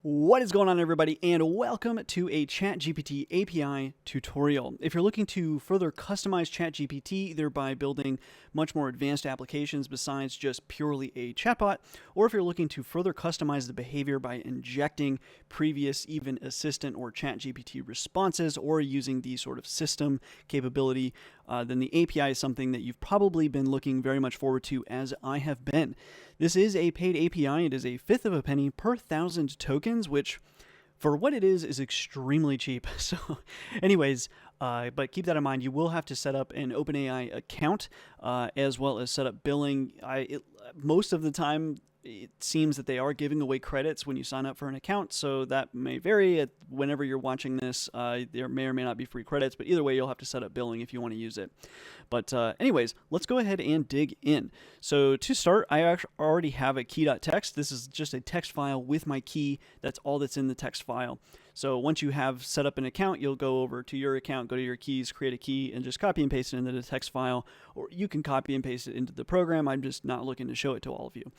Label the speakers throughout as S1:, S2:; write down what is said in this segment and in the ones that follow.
S1: What is going on, everybody, and welcome to a ChatGPT API tutorial. If you're looking to further customize ChatGPT, either by building much more advanced applications besides just purely a chatbot, or if you're looking to further customize the behavior by injecting previous even assistant or ChatGPT responses, or using the sort of system capability, then the API is something that you've probably been looking very much forward to, as I have been. This is a paid API. It is a fifth of a penny per 1,000 tokens, which for what it is extremely cheap. So anyways, but keep that in mind. You will have to set up an OpenAI account as well as set up billing. Most of the time, it seems that they are giving away credits when you sign up for an account, so that may vary. Whenever you're watching this, there may or may not be free credits, but either way, you'll have to set up billing if you want to use it. But anyways, let's go ahead and dig in. So to start, I already have a key.txt. This is just a text file with my key. That's all that's in the text file. So once you have set up an account, you'll go over to your account, go to your keys, create a key, and just copy and paste it into the text file, or you can copy and paste it into the program. I'm just not looking to show it to all of you.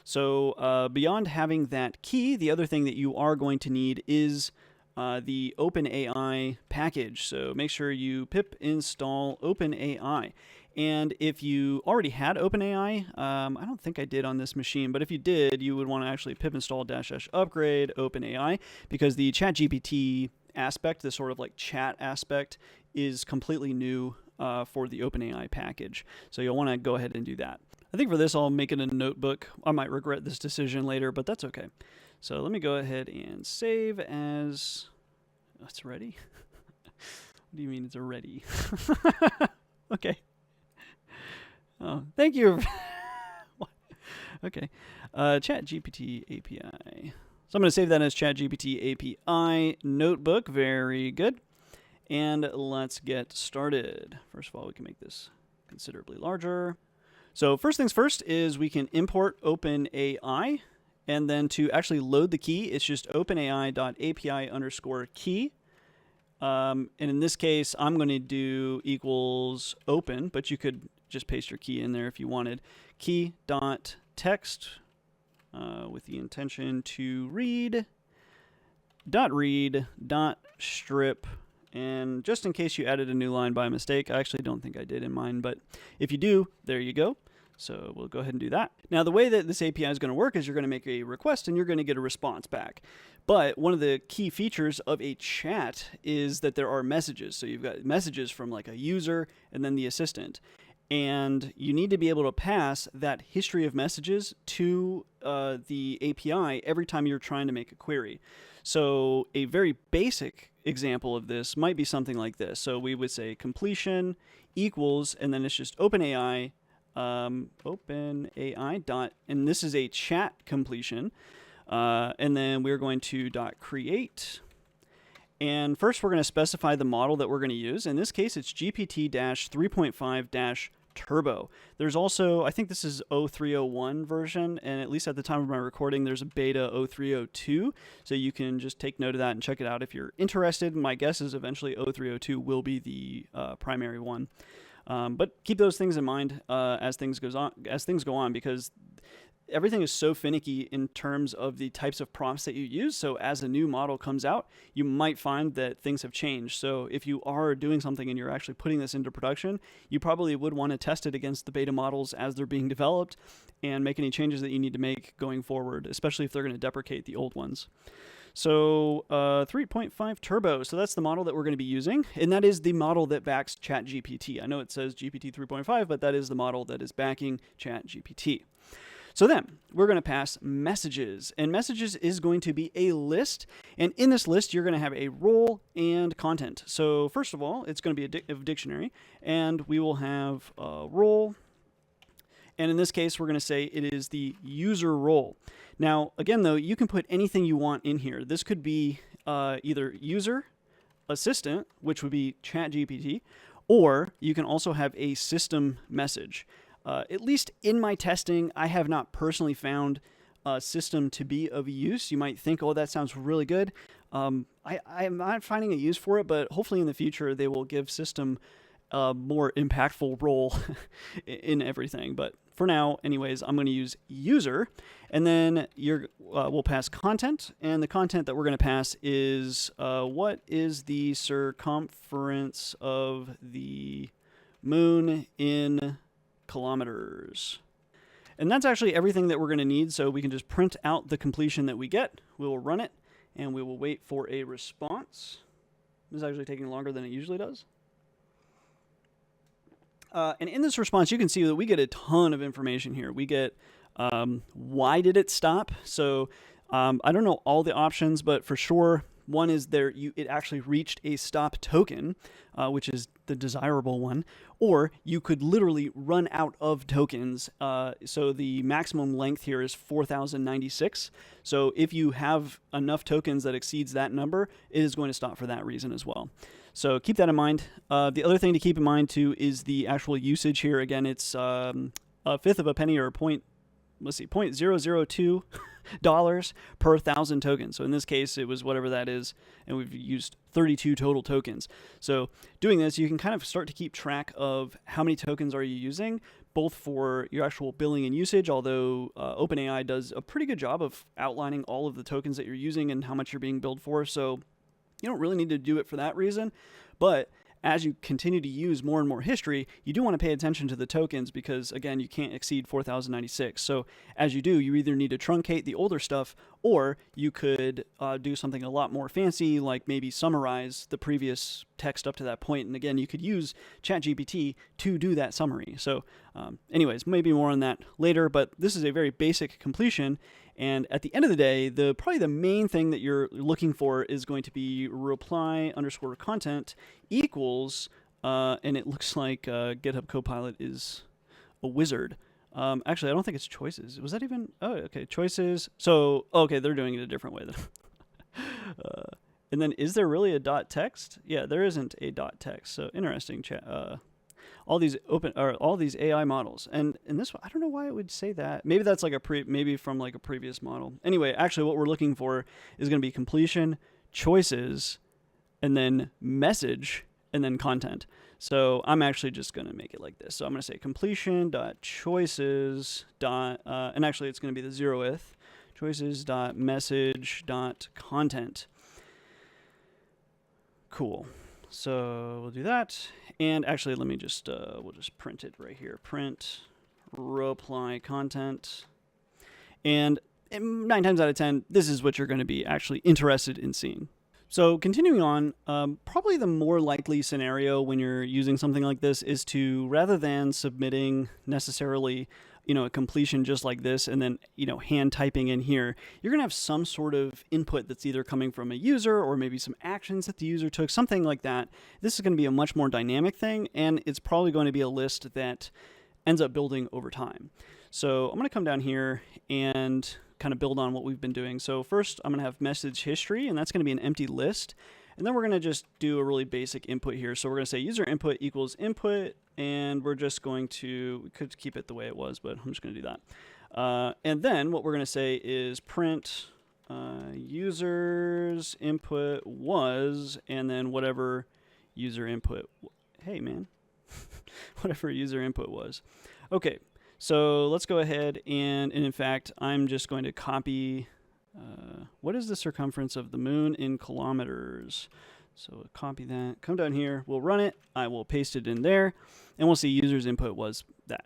S1: So beyond having that key, the other thing that you are going to need is the OpenAI package. So make sure you pip install OpenAI. And if you already had OpenAI, I don't think I did on this machine, but if you did, you would want to actually pip install -- upgrade OpenAI, because the ChatGPT aspect, the sort of like chat aspect, is completely new for the OpenAI package. So you'll want to go ahead and do that. I think for this, I'll make it a notebook. I might regret this decision later, but that's okay. So let me go ahead and save as... Oh, it's ready? What do you mean it's ready? Okay. Oh, thank you. Okay. ChatGPT API. So I'm going to save that as ChatGPT API notebook. Very good. And let's get started. First of all, we can make this considerably larger. So first things first is we can import OpenAI, and then to actually load the key, it's just openai.api_key. And in this case, I'm going to do equals open, but you could just paste your key in there if you wanted. Key.text with the intention to read, .strip. And just in case you added a new line by mistake, I actually don't think I did in mine, but if you do, there you go. So we'll go ahead and do that. Now, the way that this API is going to work is you're going to make a request and you're going to get a response back. But one of the key features of a chat is that there are messages. So you've got messages from like a user and then the assistant. And you need to be able to pass that history of messages to the API every time you're trying to make a query. So a very basic example of this might be something like this. So we would say completion equals, and then it's just OpenAI, OpenAI dot, and this is a chat completion. And then we're going to .create. And first we're going to specify the model that we're going to use. In this case, it's GPT-3.5- Turbo. There's also, I think this is 0301 version, and at least at the time of my recording, there's a beta 0302, so you can just take note of that and check it out if you're interested. My guess is eventually 0302 will be the primary one. But keep those things in mind as things go on, because everything is so finicky in terms of the types of prompts that you use. So as a new model comes out, you might find that things have changed. So if you are doing something and you're actually putting this into production, you probably would want to test it against the beta models as they're being developed and make any changes that you need to make going forward, especially if they're going to deprecate the old ones. So 3.5 Turbo, so that's the model that we're going to be using, and that is the model that backs ChatGPT. I know it says GPT 3.5, but that is the model that is backing ChatGPT. So then we're going to pass messages, and messages is going to be a list. And in this list, you're going to have a role and content. So first of all, it's going to be a dictionary, and we will have a role. And in this case, we're going to say it is the user role. Now, again, though, you can put anything you want in here. This could be either user, assistant, which would be ChatGPT, or you can also have a system message. At least in my testing, I have not personally found a system to be of use. You might think, oh, that sounds really good. I'm not finding a use for it, but hopefully in the future they will give system a more impactful role in everything. But for now, anyways, I'm going to use user, and then we'll pass content, and the content that we're going to pass is what is the circumference of the moon in kilometers. And that's actually everything that we're going to need, so we can just print out the completion that we get. We will run it, and we will wait for a response. This is actually taking longer than it usually does. And in this response, you can see that we get a ton of information here. We get why did it stop? So I don't know all the options, but for sure, one is it actually reached a stop token, which is the desirable one, or you could literally run out of tokens. So the maximum length here is 4,096. So if you have enough tokens that exceeds that number, it is going to stop for that reason as well. So keep that in mind. The other thing to keep in mind too is the actual usage here. Again, it's a fifth of a penny, or $0.002 per 1,000 tokens. So in this case, it was whatever that is, and we've used 32 total tokens. So doing this, you can kind of start to keep track of how many tokens are you using, both for your actual billing and usage, although OpenAI does a pretty good job of outlining all of the tokens that you're using and how much you're being billed for. So you don't really need to do it for that reason, but as you continue to use more and more history, you do want to pay attention to the tokens because, again, you can't exceed 4,096. So as you do, you either need to truncate the older stuff, or you could do something a lot more fancy, like maybe summarize the previous text up to that point. And again, you could use ChatGPT to do that summary. So anyways, maybe more on that later, but this is a very basic completion. And at the end of the day, probably the main thing that you're looking for is going to be reply_content equals, and it looks like GitHub Copilot is a wizard. Actually, I don't think it's choices. Was that even? Oh, okay, choices. So, okay, they're doing it a different way then. And then, is there really a dot text? Yeah, there isn't a dot text. So interesting. All these AI models, and this one, I don't know why it would say that. Maybe that's like maybe from like a previous model. Anyway, actually, what we're looking for is going to be completion, choices, and then message, and then content. So I'm actually just going to make it like this. So I'm going to say completion.choices. And actually, it's going to be the 0th choices.message.content. Cool. So we'll do that. And actually, let me just, we'll just print it right here. Print reply content. And 9 times out of 10, this is what you're going to be actually interested in seeing. So continuing on, probably the more likely scenario when you're using something like this is to, rather than submitting necessarily a completion just like this and then, hand typing in here, you're going to have some sort of input that's either coming from a user or maybe some actions that the user took, something like that. This is going to be a much more dynamic thing, and it's probably going to be a list that ends up building over time. So I'm going to come down here and kind of build on what we've been doing. So first, I'm going to have message history, and that's going to be an empty list. And then we're going to just do a really basic input here. So we're going to say user input equals input, and we're just going to, we could keep it the way it was, but I'm just going to do that. And then what we're going to say is print user's input was, and then whatever user input, whatever user input was. Okay, so let's go ahead and in fact, I'm just going to copy what is the circumference of the moon in kilometers? So we'll copy that, come down here, we'll run it, I will paste it in there, and we'll see user's input was that.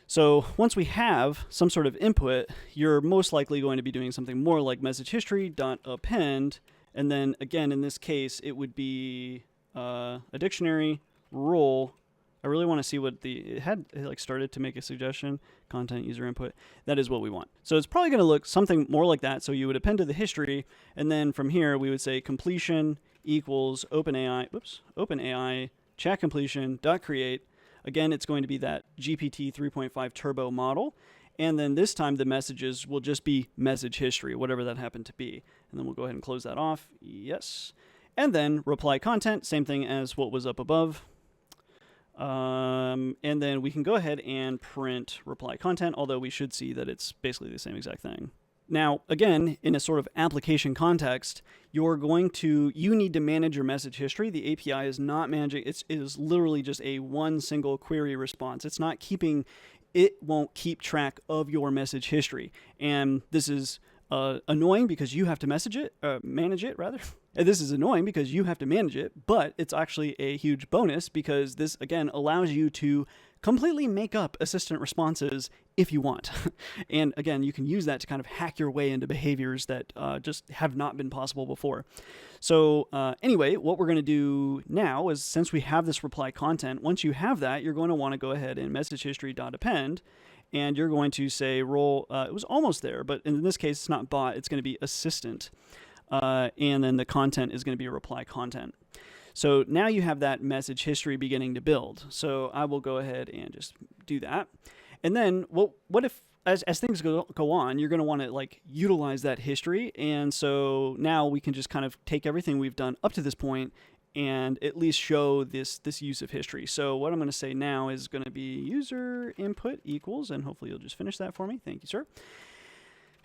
S1: So once we have some sort of input, you're most likely going to be doing something more like message history.append, and then again, in this case, it would be a dictionary role. I really want to see what it started to make a suggestion, content user input. That is what we want. So it's probably going to look something more like that. So you would append to the history, and then from here we would say completion equals OpenAI chat completion dot create. Again, it's going to be that GPT 3.5 turbo model. And then this time the messages will just be message history, whatever that happened to be. And then we'll go ahead and close that off. Yes. And then reply content, same thing as what was up above. And then we can go ahead and print reply content, although we should see that it's basically the same exact thing. Now, again, in a sort of application context, you need to manage your message history. The API is not managing, it is literally just a one single query response. It won't keep track of your message history. And this is annoying because you have to manage it rather. This is annoying because you have to manage it, but it's actually a huge bonus because this, again, allows you to completely make up assistant responses if you want. And again, you can use that to kind of hack your way into behaviors that just have not been possible before. So anyway, what we're going to do now is, since we have this reply content, once you have that, you're going to want to go ahead and message history.append, and you're going to say role, it was almost there, but in this case, it's not bot, it's going to be assistant. And then the content is going to be a reply content. So now you have that message history beginning to build. So I will go ahead and just do that. And then what if, as things go on, you're going to want to like utilize that history. And so now we can just kind of take everything we've done up to this point and at least show this use of history. So what I'm going to say now is going to be user input equals, and hopefully you'll just finish that for me. Thank you, sir.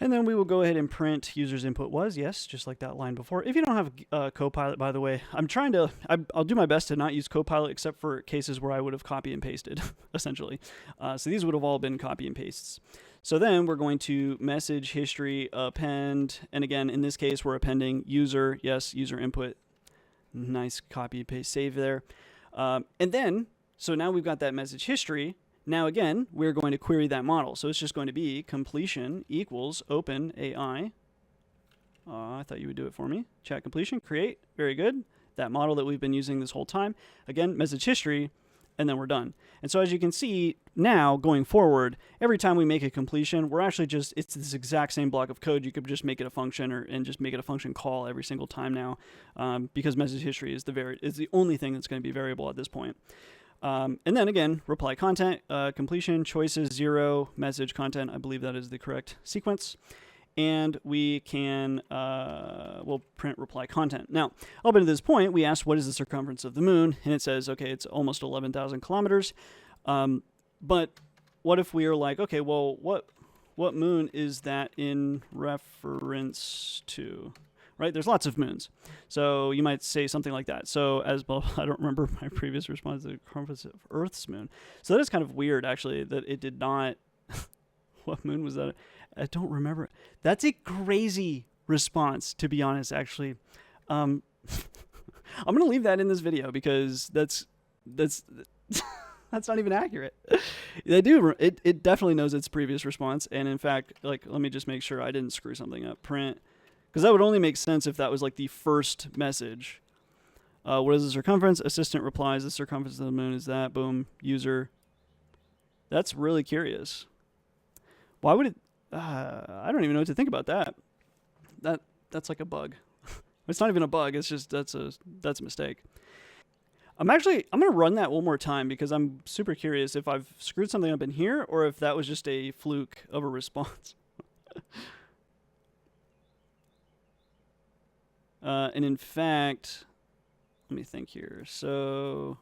S1: And then we will go ahead and print user's input was, yes, just like that line before. If you don't have Copilot, by the way, I'll do my best to not use Copilot except for cases where I would have copy and pasted, essentially. So these would have all been copy and pastes. So then we're going to message history append, and again, in this case, we're appending user, yes, user input. Nice copy, paste, save there. And then, so now we've got that message history. Now again, we're going to query that model. So it's just going to be completion equals OpenAI. I thought you would do it for me. Chat completion, create, very good. That model that we've been using this whole time. Again, message history, and then we're done. And so as you can see now, going forward, every time we make a completion, we're actually it's this exact same block of code. You could just make it a function and just make it a function call every single time now, because message history is the only thing that's going to be variable at this point. And then again, reply content, completion, choices, 0, message content. I believe that is the correct sequence. And we can, we'll print reply content. Now, up until this point, we asked what is the circumference of the moon? And it says, okay, it's almost 11,000 kilometers. But what if we are like, okay, well, what moon is that in reference to? Right? There's lots of moons. So you might say something like that. So I don't remember my previous response to the circumference of Earth's moon. So that is kind of weird, actually, that it did not. What moon was that? I don't remember. That's a crazy response, to be honest, actually. I'm going to leave that in this video because that's not even accurate. It definitely knows its previous response. And in fact, like, let me just make sure I didn't screw something up. Print. Because that would only make sense if that was like the first message. What is the circumference? Assistant replies, the circumference of the moon is that. Boom. User. That's really curious. Why would it? I don't even know what to think about that. That's like a bug. It's not even a bug. It's just that's a mistake. I'm going to run that one more time because I'm super curious if I've screwed something up in here or if that was just a fluke of a response. And in fact, let me think here. So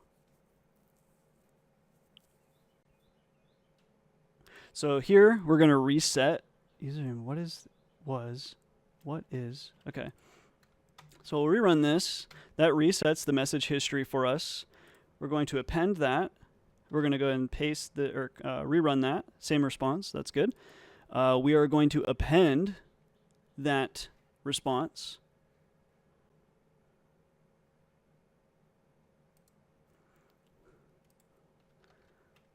S1: here we're going to reset username. What is, okay. So we'll rerun this. That resets the message history for us. We're going to append that. We're going to go ahead and paste rerun that. Same response. That's good. We are going to append that response.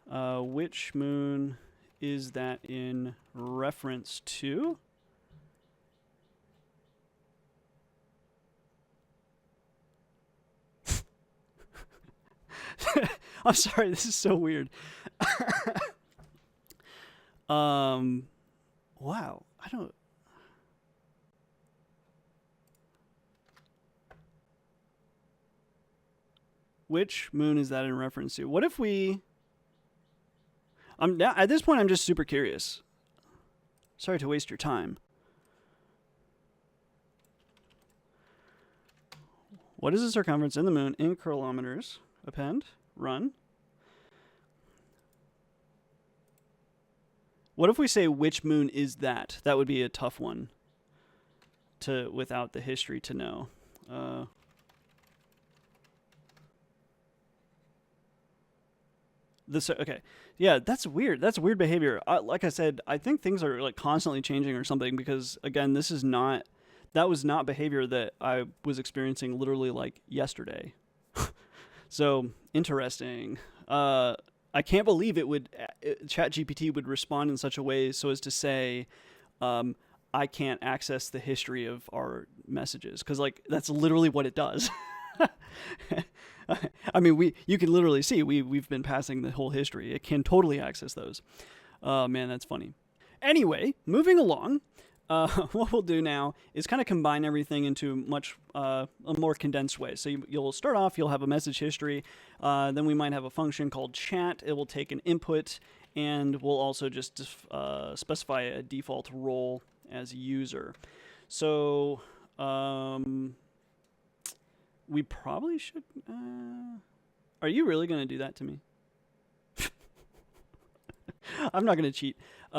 S1: Which moon is that in reference to? I'm sorry, this is so weird. Wow, I don't. Which moon is that in reference to? What if we? At this point, I'm just super curious. Sorry to waste your time. What is the circumference in the moon in kilometers? Append, run. What if we say which moon is that? That would be a tough one to without the history to know. Okay, yeah, that's weird. That's weird behavior. Like I said, I think things are like constantly changing or something because again, that was not behavior that I was experiencing literally like yesterday. So interesting. I can't believe ChatGPT would respond in such a way so as to say, I can't access the history of our messages because like that's literally what it does. I mean, you can literally see we've been passing the whole history. It can totally access those. Oh man, that's funny. Anyway, moving along. What we'll do now is kind of combine everything into a more condensed way. So you'll start off, you'll have a message history, then we might have a function called chat. It will take an input, and we'll also just specify a default role as user. So we probably should... are you really going to do that to me? I'm not going to cheat.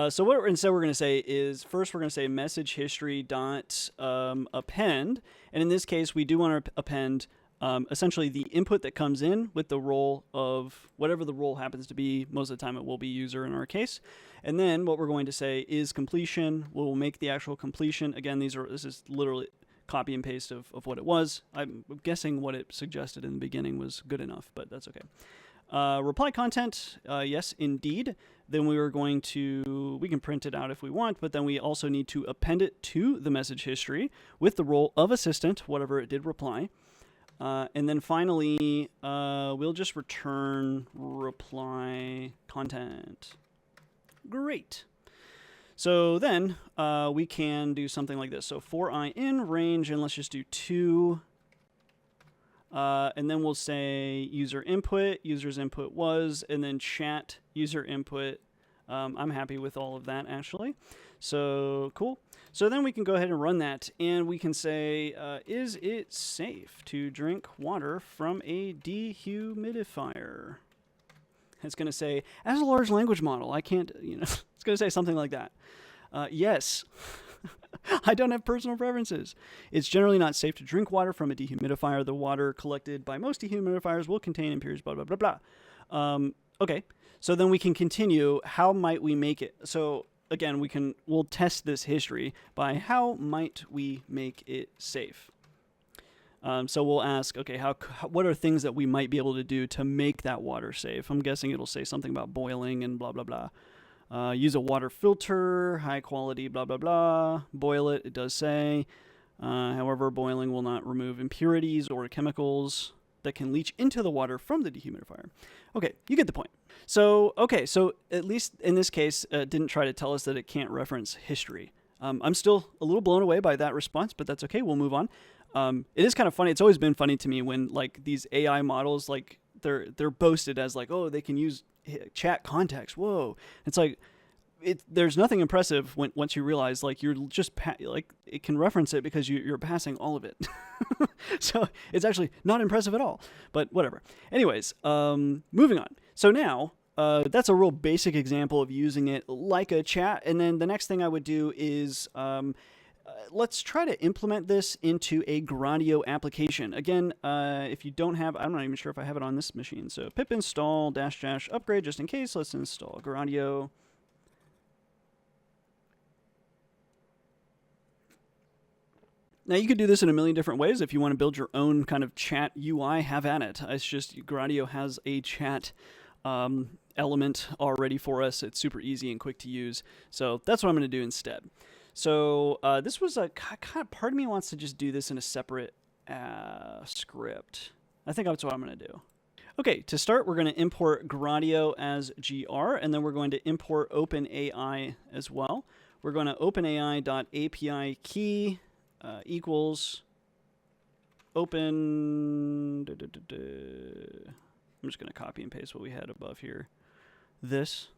S1: So what instead we're going to say is first we're going to say message history dot append, and in this case we do want to append essentially the input that comes in with the role of whatever the role happens to be. Most of the time it will be user in our case, and then what we're going to say is completion. We'll make the actual completion. Again, this is literally copy and paste of what it was. I'm guessing what it suggested in the beginning was good enough, but that's okay. Reply content, yes, indeed. Then we can print it out if we want, but then we also need to append it to the message history with the role of assistant, whatever it did reply. And then finally, we'll just return reply content. Great. So then we can do something like this. So for I in range, and let's just do 2. And then we'll say user input, user's input was, and then chat, user input. I'm happy with all of that, actually. So cool. So then we can go ahead and run that, and we can say, is it safe to drink water from a dehumidifier? It's going to say, as a large language model, I can't, it's going to say something like that. Yes. I don't have personal preferences. It's generally not safe to drink water from a dehumidifier. The water collected by most dehumidifiers will contain impurities, blah, blah, blah, blah. Okay, so then we can continue. How might we make it? So again, we'll test this history by how might we make it safe? So we'll ask, okay, what are things that we might be able to do to make that water safe? I'm guessing it'll say something about boiling and blah, blah, blah. Use a water filter, high quality, blah, blah, blah. Boil it, it does say. However, boiling will not remove impurities or chemicals that can leach into the water from the dehumidifier. Okay, you get the point. So at least in this case, it didn't try to tell us that it can't reference history. I'm still a little blown away by that response, but that's okay. We'll move on. It is kind of funny. It's always been funny to me when like these AI models, like they're boasted as like, oh, they can use chat context. Whoa. It's like, there's nothing impressive once you realize like you're just like it can reference it because you're passing all of it. So it's actually not impressive at all, but whatever. Anyways, moving on. So now that's a real basic example of using it like a chat. And then the next thing I would do is let's try to implement this into a Gradio application. Again, if you don't have, I'm not even sure if I have it on this machine. So pip install -- upgrade just in case. Let's install Gradio. Now you could do this in a million different ways. If you want to build your own kind of chat UI, have at it. It's just Gradio has a chat element already for us. It's super easy and quick to use. So that's what I'm going to do instead. So this was a kind of, part of me wants to just do this in a separate script. I think that's what I'm going to do. Okay, to start, we're going to import Gradio as GR, and then we're going to import OpenAI as well. We're going to OpenAI.API key equals open. I'm just going to copy and paste what we had above here. This.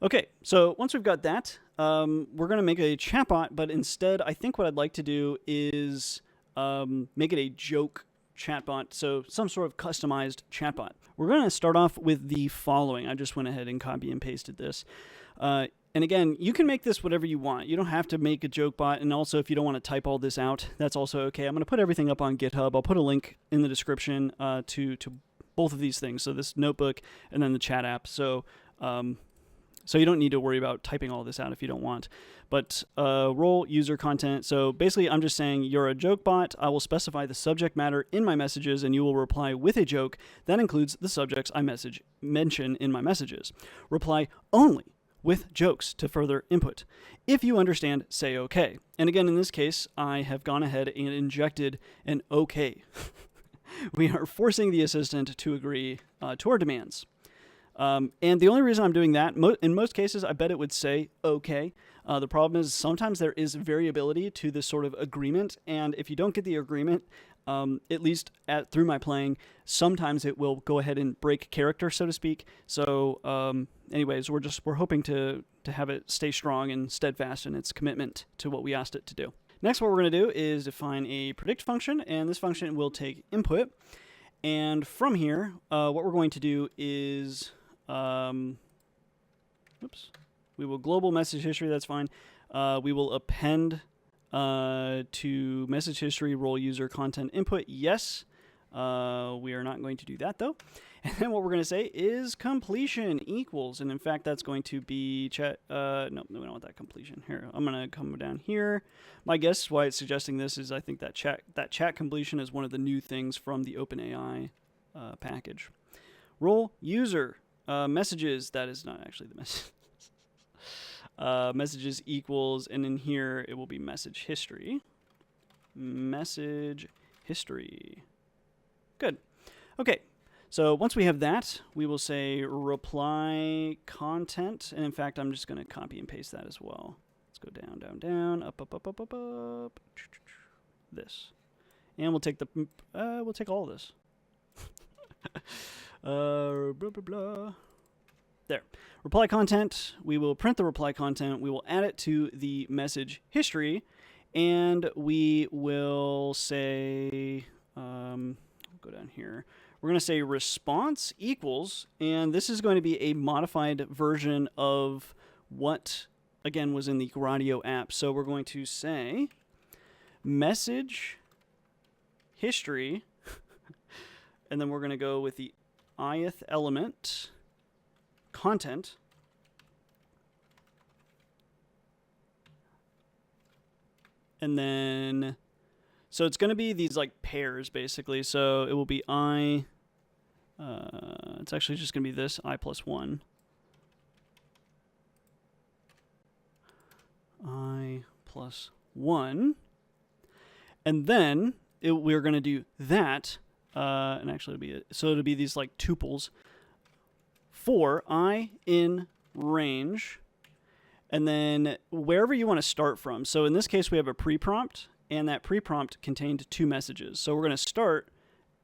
S1: Okay, so once we've got that, we're going to make a chatbot, but instead, I think what I'd like to do is make it a joke chatbot, so some sort of customized chatbot. We're going to start off with the following. I just went ahead and copy and pasted this. And again, you can make this whatever you want. You don't have to make a joke bot. And also, if you don't want to type all this out, that's also okay. I'm going to put everything up on GitHub. I'll put a link in the description to both of these things. So this notebook and then the chat app. So you don't need to worry about typing all this out if you don't want. But role, user, content. So basically, I'm just saying you're a joke bot. I will specify the subject matter in my messages, and you will reply with a joke. That includes the subjects I mention in my messages. Reply only with jokes to further input. If you understand, say OK. And again, in this case, I have gone ahead and injected an OK. We are forcing the assistant to agree to our demands. And the only reason I'm doing that, in most cases, I bet it would say OK. The problem is sometimes there is variability to this sort of agreement. And if you don't get the agreement, at least through my playing, sometimes it will go ahead and break character, so to speak. So anyways, we're hoping to have it stay strong and steadfast in its commitment to what we asked it to do. Next, what we're going to do is define a predict function, and this function will take input. And from here, what we're going to do is, we will global message history, that's fine. We will append to message history, role, user, content, input, yes. We are not going to do that though. And then what we're going to say is completion equals, and in fact that's going to be chat, no, we don't want that completion. Here, I'm going to come down here. My guess why it's suggesting this is I think that chat completion is one of the new things from the OpenAI package. Role, user, messages, that is not actually the message. Messages equals, and in here it will be message history. Message history. Good. Okay. So once we have that, we will say reply content. And in fact, I'm just going to copy and paste that as well. Let's go down, down, down, up, up, up, up, up, up. This. And we'll take we'll take all of this. Blah, blah, blah. There. Reply content. We will print the reply content. We will add it to the message history. And we will say, go down here. We're going to say response equals, and this is going to be a modified version of what, again, was in the Gradio app. So we're going to say message history, and then we're going to go with the ith element content. And then, so it's going to be these like pairs basically. So it will be it's actually just going to be this I plus 1. I plus 1. And then we're going to do that. And actually it'll be these like tuples for I in range. And then wherever you want to start from. So in this case, we have a pre-prompt, and that pre-prompt contained 2 messages. So we're going to start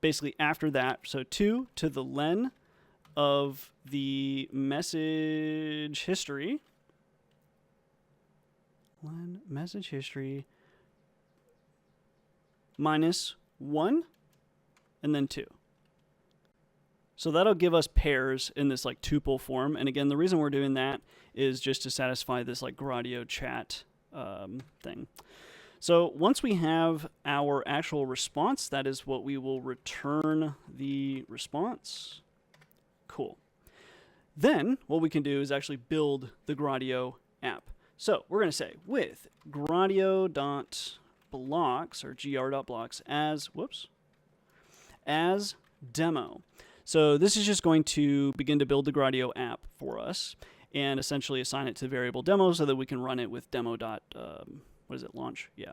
S1: basically after that. So 2 to the len of the message history. Len message history minus 1 and then 2. So that'll give us pairs in this like tuple form. And again, the reason we're doing that is just to satisfy this like Gradio chat thing. So once we have our actual response, that is what we will return the response. Cool. Then what we can do is actually build the Gradio app. So we're going to say with gradio.blocks or gr.blocks as demo. So this is just going to begin to build the Gradio app for us and essentially assign it to variable demo so that we can run it with demo. Launch? Yeah.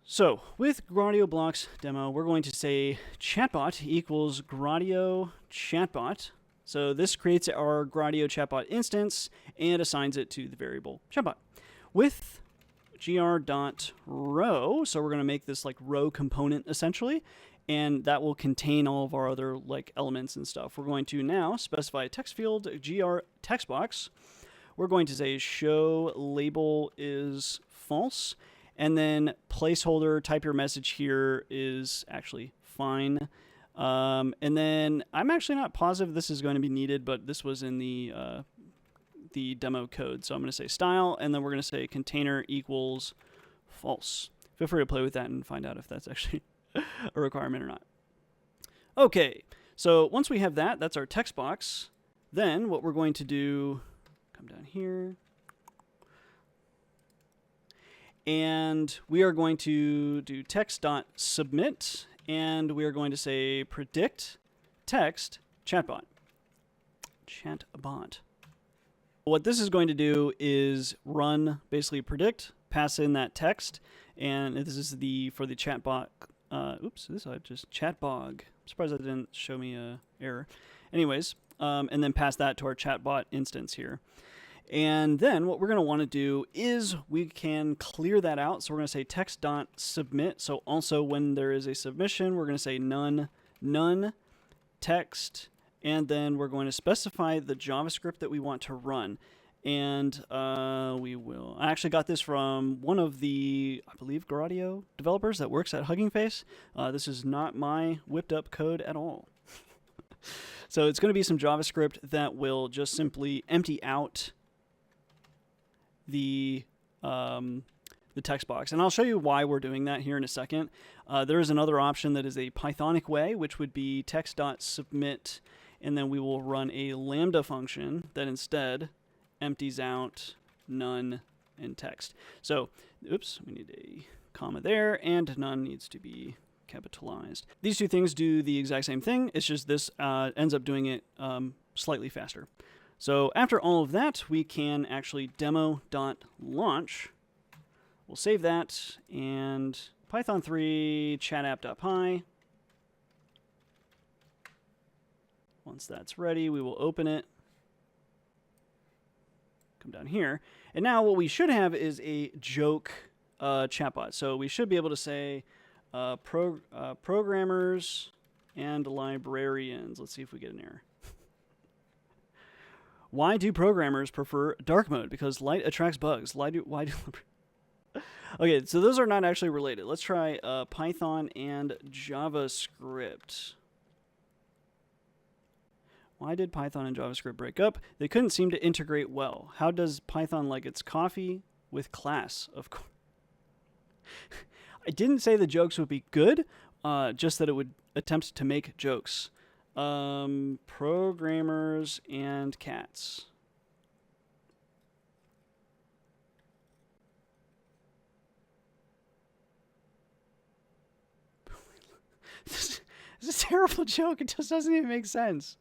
S1: So with Gradio blocks demo, we're going to say chatbot equals Gradio chatbot. So this creates our Gradio chatbot instance and assigns it to the variable chatbot. With gr.row, so we're going to make this like row component essentially, and that will contain all of our other like elements and stuff. We're going to now specify a text field, gr text box. We're going to say show label is false, And then placeholder, type your message here is actually fine. And then I'm actually not positive this is going to be needed, but this was in the demo code. So I'm going to say style, and then we're going to say container equals false. Feel free to play with that and find out if that's actually a requirement or not. Okay, so once we have that, that's our text box. Then what we're going to do, come down here, and we are going to do text.submit, and we are going to say predict text chatbot. Chatbot. What this is going to do is run, basically predict, pass in that text, and this is for the chatbot. Oops, this is just chatbog. I'm surprised that didn't show me a error. Anyways, and then pass that to our chatbot instance here. And then what we're going to want to do is we can clear that out. So we're going to say text.submit. So also when there is a submission, we're going to say none text, and then we're going to specify the JavaScript that we want to run. And I actually got this from one of the, I believe, Gradio developers that works at Hugging Face. This is not my whipped up code at all. So it's going to be some JavaScript that will just simply empty out the text box. And I'll show you why we're doing that here in a second. There is another option that is a Pythonic way, which would be text.submit, and then we will run a Lambda function that instead empties out none and text. So, oops, we need a comma there, and none needs to be capitalized. These two things do the exact same thing. It's just this ends up doing it slightly faster. So after all of that, we can actually demo.launch. We'll save that, and Python 3 chatapp.py. Once that's ready, we will open it. Come down here. And now what we should have is a joke chatbot. So we should be able to say programmers and librarians. Let's see if we get an error. Why do programmers prefer dark mode? Because light attracts bugs. Okay, so those are not actually related. Let's try Python and JavaScript. Why did Python and JavaScript break up? They couldn't seem to integrate well. How does Python like its coffee? With class, of course. I didn't say the jokes would be good, just that it would attempt to make jokes. Programmers and cats. This is a terrible joke. It just doesn't even make sense.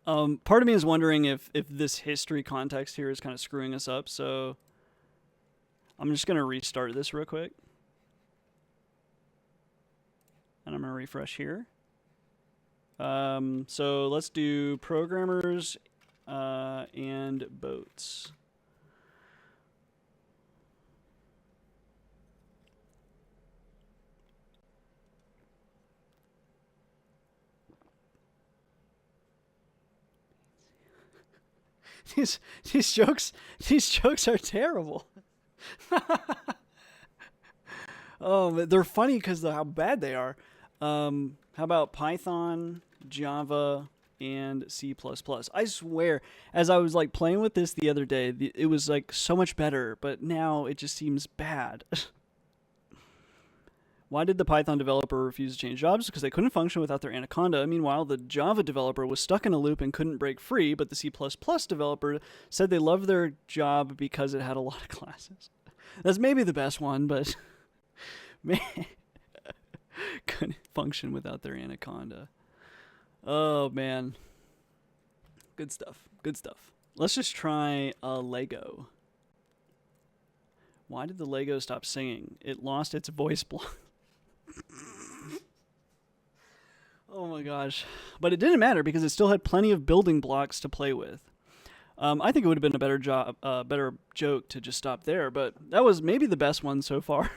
S1: Part of me is wondering if this history context here is kind of screwing us up, so I'm just going to restart this real quick. And I'm going to refresh here. So let's do programmers and boats. These jokes are terrible. Oh, they're funny because of how bad they are. How about Python, Java, and C++? I swear, as I was like playing with this the other day, it was like so much better, but now it just seems bad. Why did the Python developer refuse to change jobs? Because they couldn't function without their anaconda. Meanwhile, the Java developer was stuck in a loop and couldn't break free, but the C++ developer said they loved their job because it had a lot of classes. That's maybe the best one, but man, couldn't function without their anaconda. Oh, man. Good stuff. Good stuff. Let's just try Lego. Why did the Lego stop singing? It lost its voice block. Oh my gosh. But it didn't matter because it still had plenty of building blocks to play with. I think it would have been a better joke to just stop there, but that was maybe the best one so far.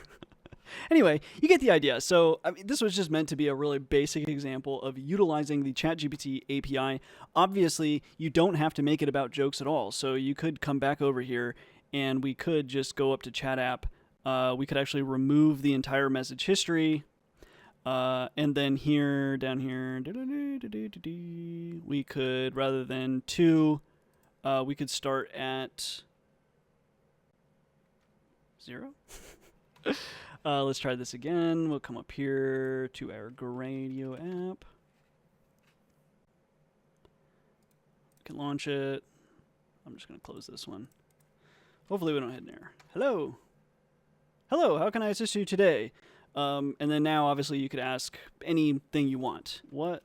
S1: Anyway, you get the idea. So, I mean, this was just meant to be a really basic example of utilizing the ChatGPT API. Obviously, you don't have to make it about jokes at all. So you could come back over here and we could just go up to Chat App. We could actually remove the entire message history. And then here, down here, we could, rather than 2, we could start at 0. Let's try this again. We'll come up here to our Gradio app. We can launch it. I'm just going to close this one. Hopefully we don't hit an error. Hello. Hello, how can I assist you today? And then now, obviously, you could ask anything you want. What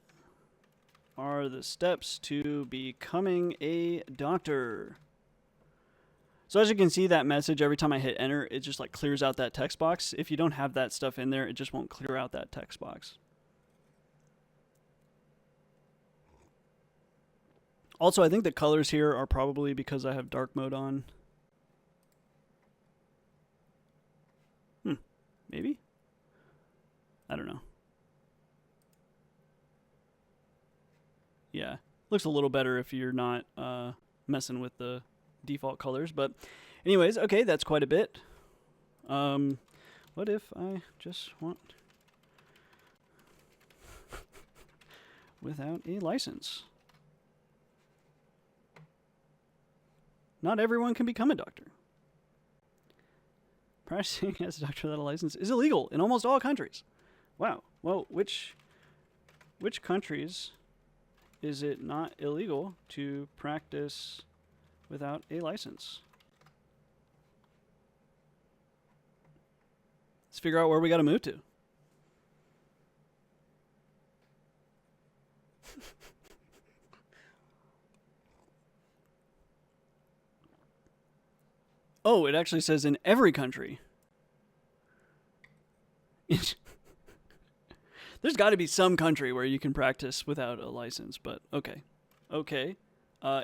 S1: are the steps to becoming a doctor? So as you can see, that message, every time I hit enter, it just like clears out that text box. If you don't have that stuff in there, it just won't clear out that text box. Also, I think the colors here are probably because I have dark mode on. Maybe? I don't know. Yeah, looks a little better if you're not messing with the default colors. But anyways, okay, that's quite a bit. What if I just want without a license? Not everyone can become a doctor. Practicing as a doctor without a license is illegal in almost all countries. Wow. Well, which countries is it not illegal to practice without a license? Let's figure out where we got to move to. Oh, it actually says in every country. There's got to be some country where you can practice without a license, but okay. Okay.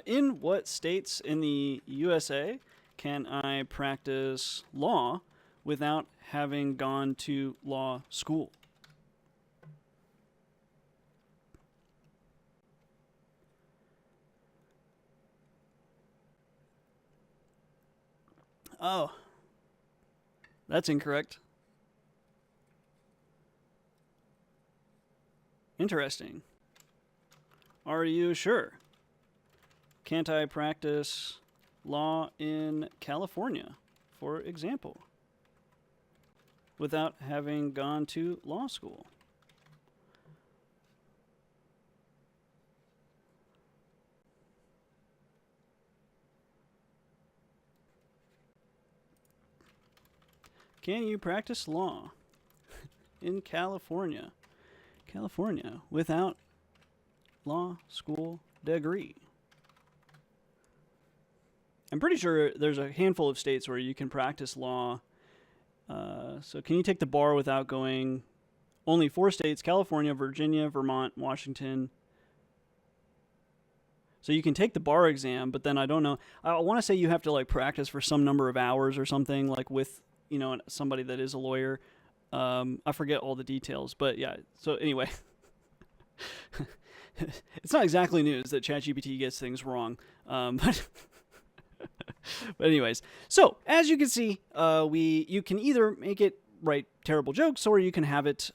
S1: In what states in the USA can I practice law without having gone to law school? Oh, that's incorrect. Interesting. Are you sure? Can't I practice law in California, for example, without having gone to law school? Can you practice law in California without law school degree? I'm pretty sure there's a handful of states where you can practice law. So can you take the bar without going? Only 4 states: California, Virginia, Vermont, Washington. So you can take the bar exam, but then I don't know. I want to say you have to like practice for some number of hours or something, like with somebody that is a lawyer. I forget all the details, but yeah. So anyway, it's not exactly news that ChatGPT gets things wrong. But anyways, so as you can see, you can either make it write terrible jokes, or you can have it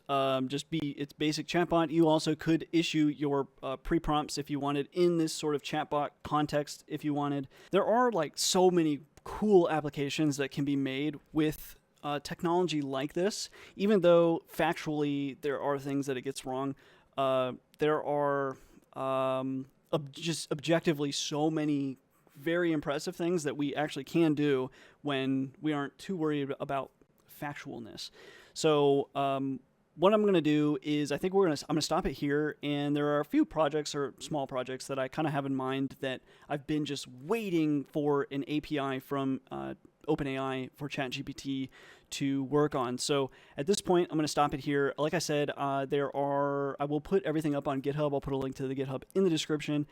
S1: just be its basic chatbot. You also could issue your pre-prompts if you wanted in this sort of chatbot context if you wanted. There are like so many cool applications that can be made with technology like this. Even though factually there are things that it gets wrong, there are just objectively so many very impressive things that we actually can do when we aren't too worried about factualness. So what I'm going to do is I think I'm going to stop it here, and there are a few projects or small projects that I kind of have in mind that I've been just waiting for an API from OpenAI for ChatGPT to work on. So at this point, I'm going to stop it here. Like I said, I will put everything up on GitHub. I'll put a link to the GitHub in the description,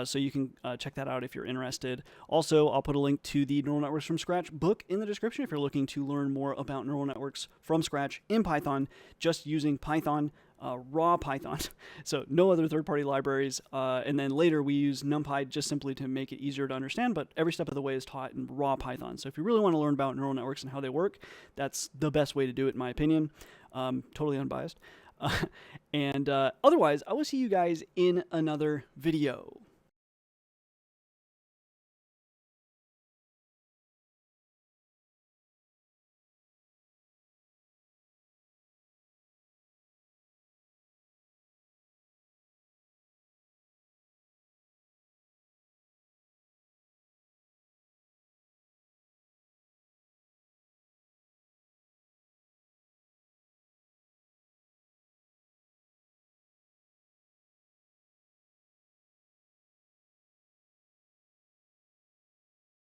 S1: so you can check that out if you're interested. Also, I'll put a link to the Neural Networks from Scratch book in the description if you're looking to learn more about neural networks from scratch in Python, just using Python. Raw Python, so no other third-party libraries, and then later we use NumPy just simply to make it easier to understand, but every step of the way is taught in raw Python. So if you really want to learn about neural networks and how they work, that's the best way to do it in my opinion. Totally unbiased. And otherwise, I will see you guys in another video.